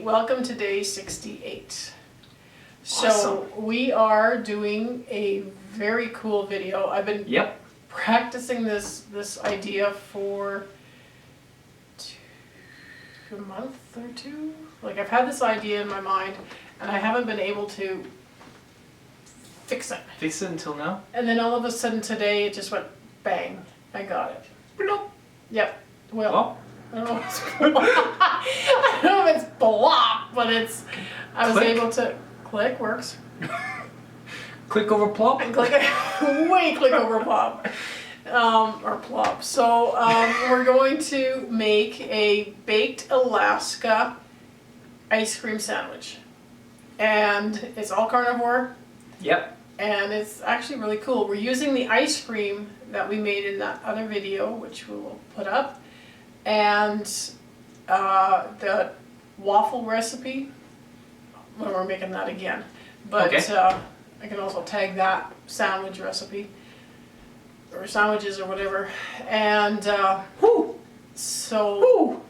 welcome to day 68. So Awesome. we are doing a very cool video. I've been practicing this idea for a month or two. Like, I've had this idea in my mind and I haven't been able to fix it. Fix it until now? And then all of a sudden today it just went bang. I got it. Bloop. Yep. Well, I don't know if it's I don't know if it's blop, but it's I was Click. able to click works. Click over plop? And click click over plop. Or plop. So we're going to make a baked Alaska ice cream sandwich. And it's all carnivore. Yep. And it's actually really cool. We're using the ice cream that we made in that other video, which we will put up, and the waffle recipe. Well, we're making that again. But okay. I can also tag that sandwich recipe, or sandwiches or whatever. And so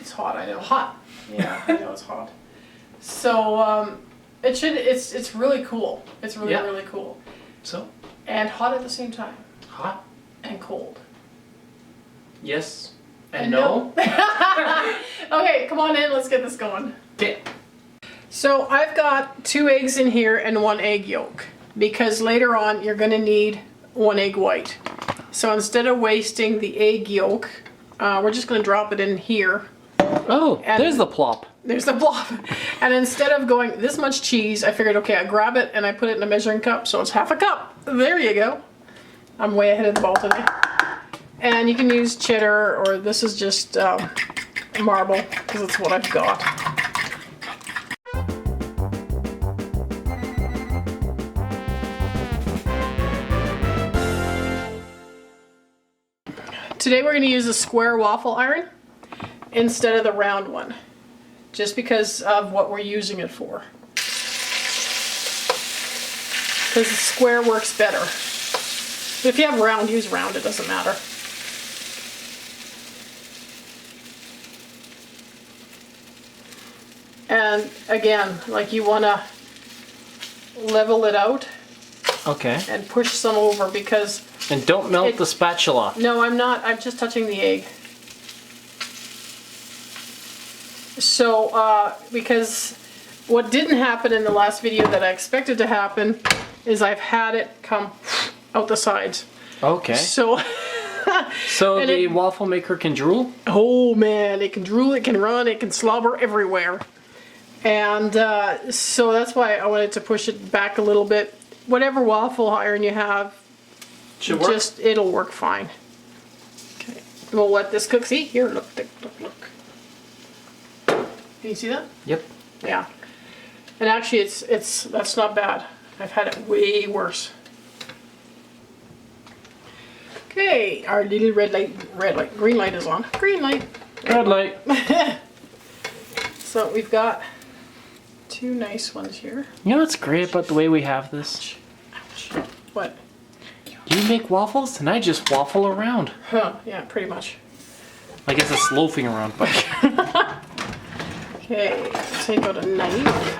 it's hot, I know. Hot. Yeah, I know it's hot. So it's really cool. It's really really cool. So? And hot at the same time. Hot. And cold. Yes. And no. Okay, come on in, let's get this going. Okay. So I've got 2 eggs in here and 1 egg yolk, because later on you're gonna need 1 egg white. So instead of wasting the egg yolk, we're just gonna drop it in here. Oh, and there's the plop. There's the plop. And instead of going this much cheese, I figured, okay, I grab it and I put it in a measuring cup, so it's half a cup. There you go. I'm way ahead of the ball today. And you can use cheddar, or this is just marble, because it's what I've got. Today we're going to use a square waffle iron instead of the round one, just because of what we're using it for. Because the square works better. But if you have round, use round, it doesn't matter. And again, like, you want to level it out. Okay. And push some over, because... And don't melt the spatula. No, I'm not. I'm just touching the egg. So, because what didn't happen in the last video that I expected to happen is I've had it come out the sides. Okay. So... So the waffle maker can drool? Oh man, it can drool, it can run, it can slobber everywhere. And so that's why I wanted to push it back a little bit. Whatever waffle iron you have, should work. It'll work fine. Okay, we'll let this cook. See here, look. Can you see that? Yep. Yeah. And actually, that's not bad. I've had it way worse. Okay, our little red light, green light is on. Green light. Red light. So we've got 2 nice ones here. You know what's great about the way we have this? Ouch. What? You make waffles and I just waffle around. Huh, yeah, pretty much. I guess it's loafing around, but... Okay, take out a knife.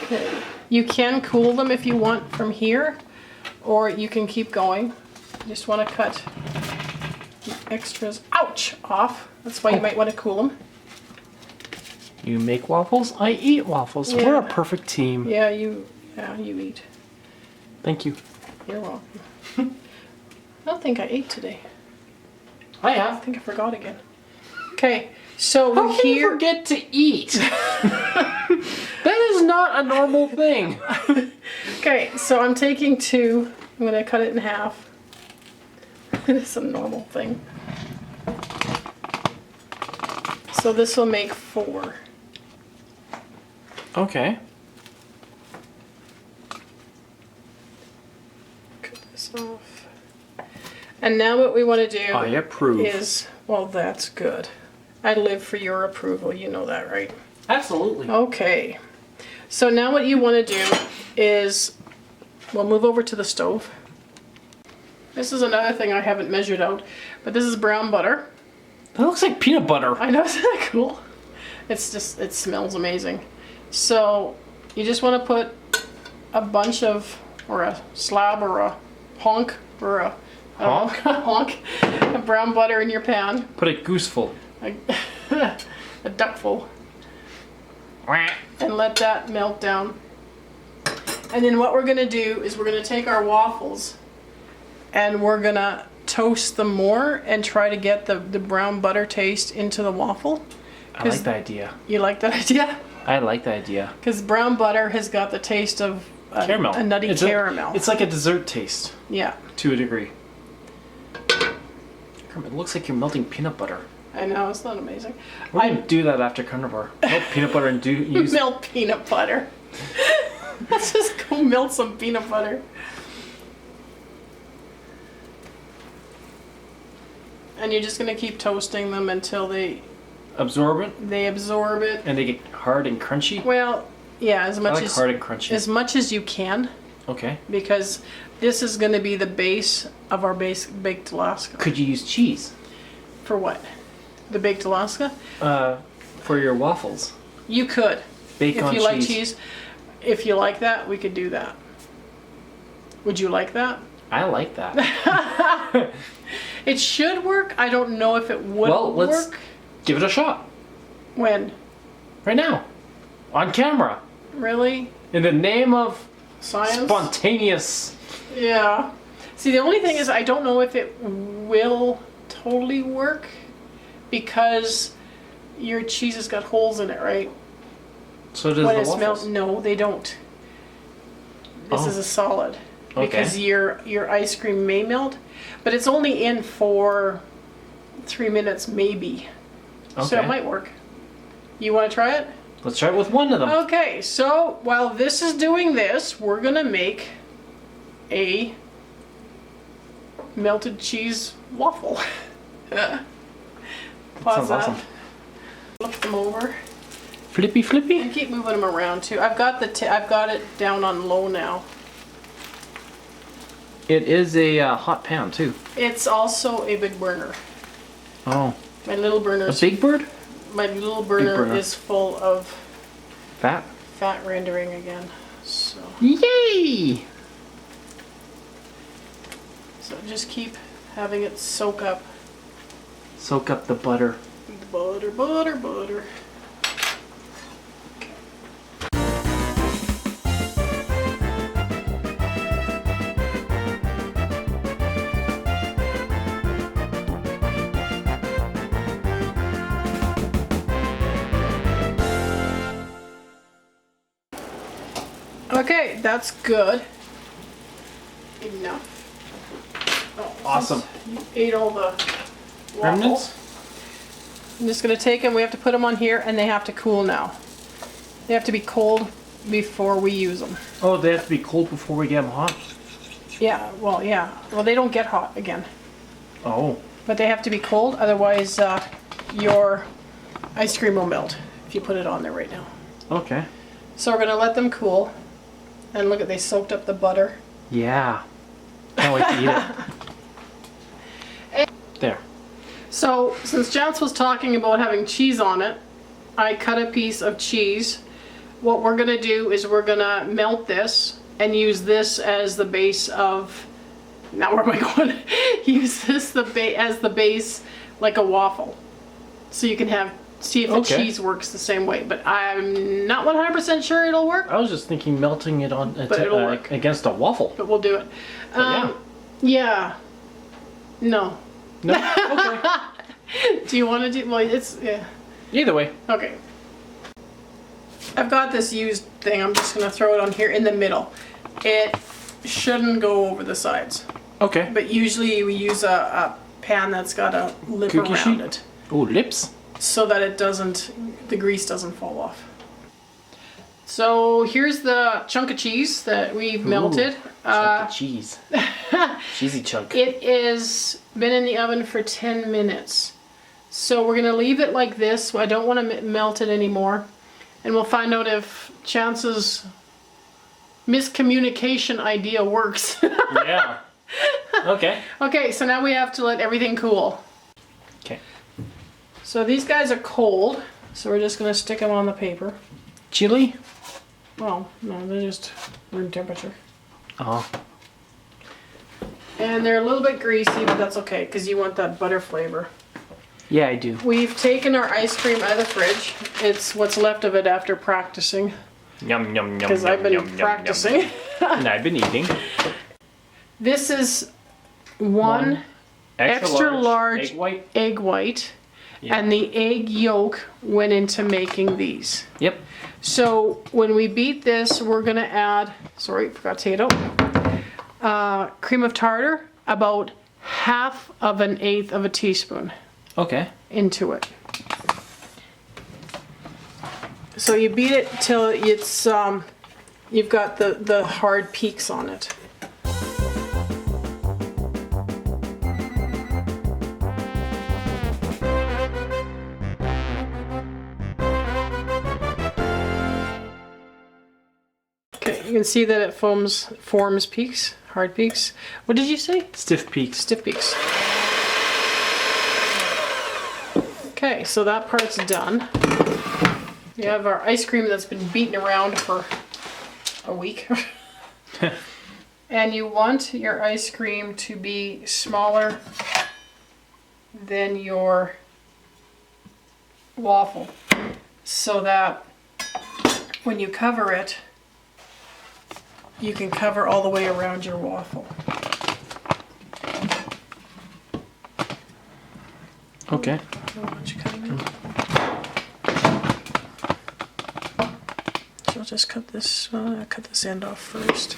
Okay, you can cool them if you want from here, or you can keep going. You just want to cut the extras, ouch, off. That's why you might want to cool them. You make waffles, I eat waffles. Yeah. We're a perfect team. Yeah, you eat. Thank you. You're welcome. I don't think I ate today. I I have. think I forgot again. Okay, so How we're can you here. forget to eat? That is not a normal thing. Okay, so I'm taking 2. I'm going to cut it in half. It's a normal thing. So this will make 4. Okay. Cut this off. And now what we want to do I approve. is, well, that's good. I live for your approval, you know that, right? Absolutely. Okay. So now what you want to do is, we'll move over to the stove. This is another thing I haven't measured out, but this is brown butter. That looks like peanut butter. I know, isn't that cool? It's just, it smells amazing. So you just want to put a bunch of, or a slab, or a honk, or a honk of brown butter in your pan. Put a gooseful. A duckful. And let that melt down. And then what we're going to do is we're going to take our waffles and we're going to toast them more and try to get the brown butter taste into the waffle. I like the idea. You like that idea? I like the idea. Because brown butter has got the taste of Caramel. a nutty caramel. It's like a dessert taste. Yeah. To a degree. It looks like you're melting peanut butter. I know, it's not amazing. We're going to do that after Carnivore. Melt peanut butter and use... Melt peanut butter. Let's just go melt some peanut butter. And you're just going to keep toasting them until they Absorb it? They absorb it. And they get hard and crunchy? Well, yeah, as much I like as hard and crunchy. as much as you can, Okay. because this is going to be the base of our baked Alaska. Could you use cheese? For what? The baked Alaska? For your waffles. You could. Bake on if you like cheese. If you like that, we could do that. Would you like that? I like that. It should work. I don't know if it would Well, let's work. give it a shot. When? Right now. On camera. Really? In the name of Science? spontaneous. Yeah. See, the only thing is I don't know if it will totally work because your cheese has got holes in it, right? So does When the it's waffles. no, they don't. This Oh. is a solid. Okay. Because your ice cream may melt, but it's only in for 3 minutes maybe. So Okay. it might work. You want to try it? Let's try it with one of them. Okay, so while this is doing this, we're gonna make a melted cheese waffle. Pause Sounds that. awesome. Flip them over Flippy flippy? and keep moving them around too. I've got I've got it down on low now. It is a hot pan too. It's also a big burner. Oh. My little burner. A big bird? My little burner burner. is full of Fat? fat rendering again. So Yay! just keep having it soak up. Soak up the butter. Butter, butter, butter. Okay, that's good. Enough. Oh, Awesome. since you ate all the waffles. Remnants? I'm just going to take them, we have to put them on here, and they have to cool now. They have to be cold before we use them. Oh, they have to be cold before we get them hot? Yeah, well, yeah. Well, they don't get hot again. Oh. But they have to be cold, otherwise your ice cream will melt if you put it on there right now. Okay. So we're going to let them cool. And look at, they soaked up the butter. Yeah. Can't wait to eat it. There. So, since Jance was talking about having cheese on it, I cut a piece of cheese. What we're going to do is we're going to melt this and use this as the base of... Now where am I going? Use this as the base like a waffle. So you can have... See if the Okay. cheese works the same way. But I'm not 100% sure it'll work. I was just thinking melting it on But it'll work. against a waffle. But we'll do it. Yeah. Yeah. No. No? Okay. Do you want to do... Well, it's... Yeah. Either way. Okay. I've got this used thing. I'm just going to throw it on here in the middle. It shouldn't go over the sides. Okay. But usually we use a pan that's got a lip Cookie around sheet? it. Oh, lips? So that it doesn't... The grease doesn't fall off. So here's the chunk of cheese that we've melted. Chunk of cheese. Cheesy chunk. It is been in the oven for 10 minutes. So we're going to leave it like this. I don't want to melt it anymore. And we'll find out if Chance's miscommunication idea works. Yeah. Okay. Okay, so now we have to let everything cool. Okay. So these guys are cold. So we're just gonna stick them on the paper. Chili? Well, no, they're just room temperature. Oh. And they're a little bit greasy, but that's okay, because you want that butter flavor. Yeah, I do. We've taken our ice cream out of the fridge. It's what's left of it after practicing, Yum, yum, yum. because I've been practicing. And I've been eating. This is one extra large egg white, Yeah. and the egg yolk went into making these. Yep. So when we beat this, we're gonna add, sorry, forgot to take it out, cream of tartar, about 1/2 of a teaspoon Okay. into it. So you beat it till it's, you've got the hard peaks on it. Okay, you can see that it forms peaks, hard peaks. What did you say? Stiff peaks. Stiff peaks. Okay, so that part's done. We have our ice cream that's been beaten around for a week. And you want your ice cream to be smaller than your waffle, so that when you cover it, you can cover all the way around your waffle. Okay. How much you cutting it? So I'll just cut this. I'll cut this end off first.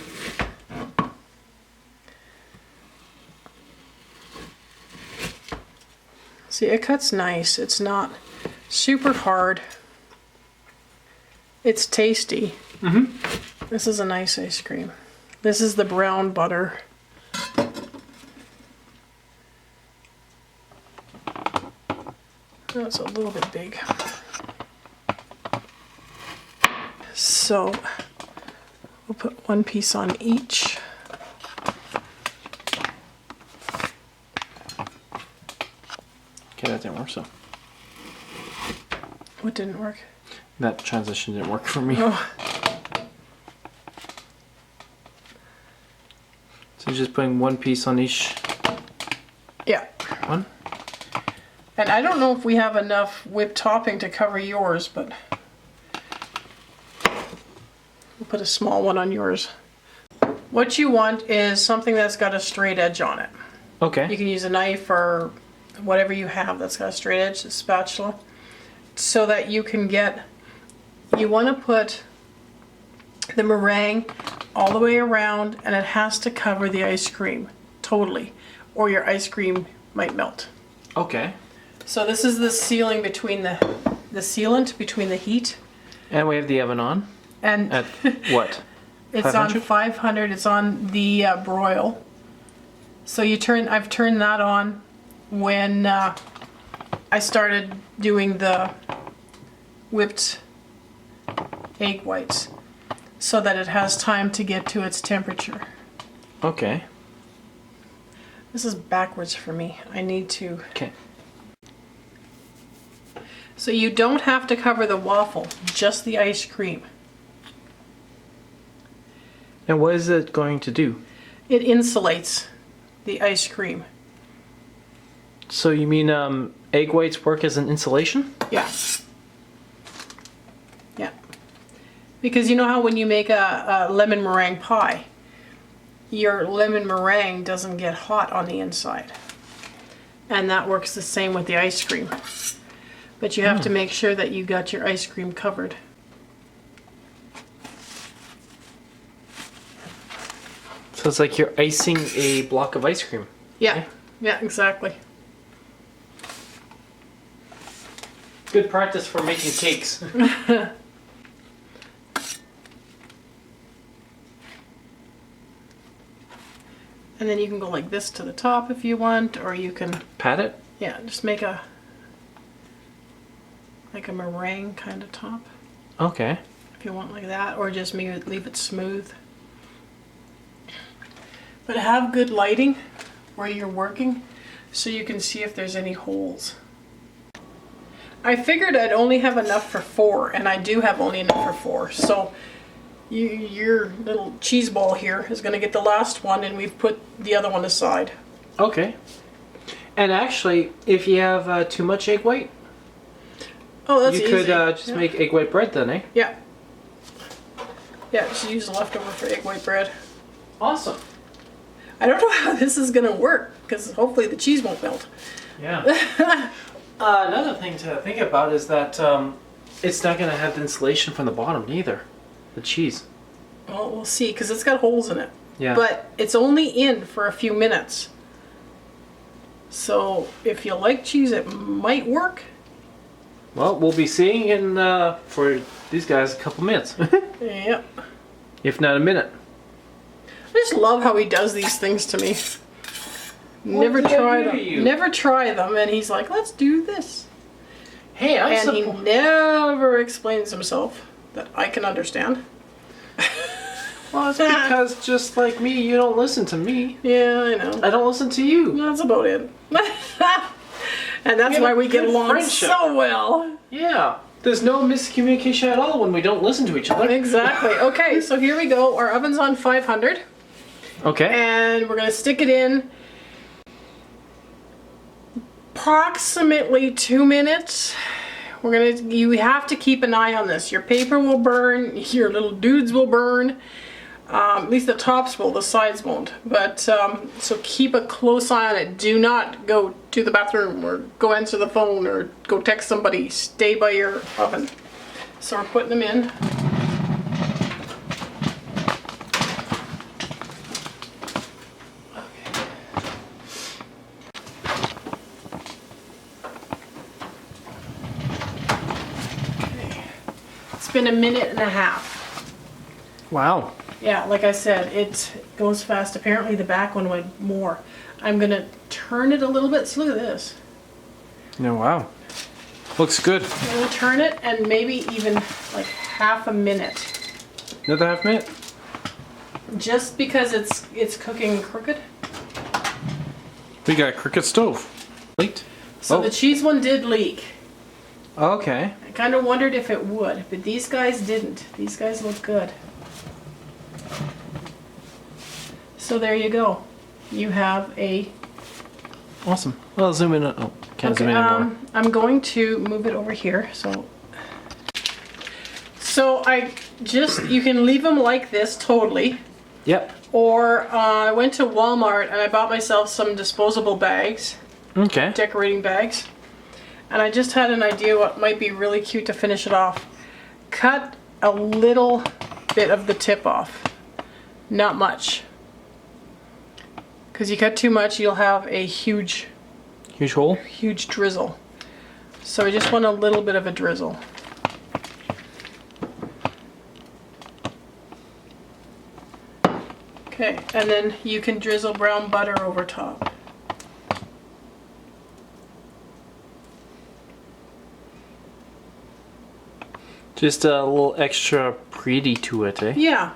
See, it cuts nice. It's not super hard. It's tasty. This is a nice ice cream. This is the brown butter. Oh, it's a little bit big. So we'll put one piece on each. Okay, that didn't work so. What didn't work? That transition didn't work for me. Oh, So just putting one piece on each yeah. one? And I don't know if we have enough whipped topping to cover yours, but we'll put a small one on yours. What you want is something that's got a straight edge on it. You Okay. can use a knife or whatever you have that's got a straight edge, a spatula, so that you can get, you want to put the meringue all the way around, and it has to cover the ice cream totally, or your ice cream might melt. Okay. So this is the sealing between the sealant between the heat, And we have the oven on. and At what? it's on 500? 500. It's on the broil. So I've turned that on when I started doing the whipped egg whites, so that it has time to get to its temperature. Okay. This is backwards for me. I need to. Okay. So you don't have to cover the waffle, just the ice cream. And what is it going to do? It insulates the ice cream. So you mean egg whites work as an insulation? Yeah. Yeah. Because you know how when you make a lemon meringue pie, your lemon meringue doesn't get hot on the inside. And that works the same with the ice cream. But you have to make sure that you got your ice cream covered. So it's like you're icing a block of ice cream. Yeah. Yeah, exactly. Good practice for making cakes. And then you can go like this to the top if you want, or you can, Pat it? yeah, just make like a meringue kind of top Okay. if you want like that, or just maybe leave it smooth. But have good lighting where you're working so you can see if there's any holes. I figured I'd only have enough for 4, and I do have only enough for 4. So your little cheese ball here is going to get the last one, and we've put the other one aside. Okay. And actually, if you have too much egg white, Oh, that's you easy. could just make egg white bread then, eh? Yeah. Yeah, just use the leftover for egg white bread. Awesome. I don't know how this is going to work, because hopefully the cheese won't melt. Yeah. Another thing to think about is that it's not going to have the insulation from the bottom neither. The cheese. Well, we'll see, because it's got holes in it. Yeah. But it's only in for a few minutes. So if you like cheese, it might work. Well, we'll be seeing in for these guys a couple minutes, Yep. if not a minute. I just love how he does these things to me. Never did I try do to them. you? Never try them, and he's like, "Let's do this." Hey, And he never explains himself that I can understand. Well, it's because just like me, you don't listen to me. Yeah, I know. I don't listen to you. That's about it. And that's have why a we get good along friendship. so well. Yeah. There's no miscommunication at all when we don't listen to each other. Exactly. Okay, so here we go. Our oven's on 500, Okay. and we're gonna stick it in approximately 2 minutes. You have to keep an eye on this. Your paper will burn, your little dudes will burn. At least the tops will, the sides won't. But, so keep a close eye on it. Do not go to the bathroom or go answer the phone or go text somebody. Stay by your oven. So we're putting them in. It's been a minute and a half. Wow. Yeah, like I said, it goes fast. Apparently the back one went more. I'm gonna turn it a little bit. See, look at this. No, wow. Looks good. I'm gonna turn it and maybe even like half a minute. Another half minute? Just because it's cooking crooked. We got a cricket stove. Late. So Oh. the cheese one did leak. Okay. I kind of wondered if it would, but these guys didn't. These guys look good. So there you go. You have a... Awesome. Well, zoom in. Oh, can't zoom in anymore. I'm going to move it over here. So you can leave them like this totally. Yep. Or I went to Walmart and I bought myself some disposable bags, Okay. decorating bags. And I just had an idea what might be really cute to finish it off. Cut a little bit of the tip off. Not much. Because you cut too much, you'll have a huge Huge hole. drizzle. So we just want a little bit of a drizzle. Okay, and then you can drizzle brown butter over top. Just a little extra pretty to it, eh? Yeah,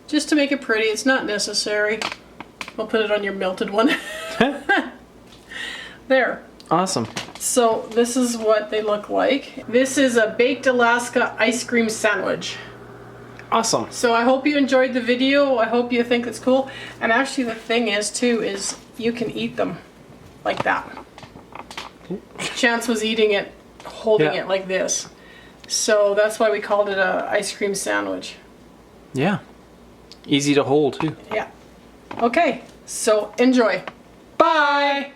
just to make it pretty. It's not necessary. I'll put it on your melted one. There. Awesome. So this is what they look like. This is a baked Alaska ice cream sandwich. Awesome. So I hope you enjoyed the video. I hope you think it's cool. And actually the thing is too, is you can eat them like that. Chance was eating it, holding Yeah. it like this. So that's why we called it a ice cream sandwich. Yeah. Easy to hold, too. Yeah. Okay, so enjoy. Bye!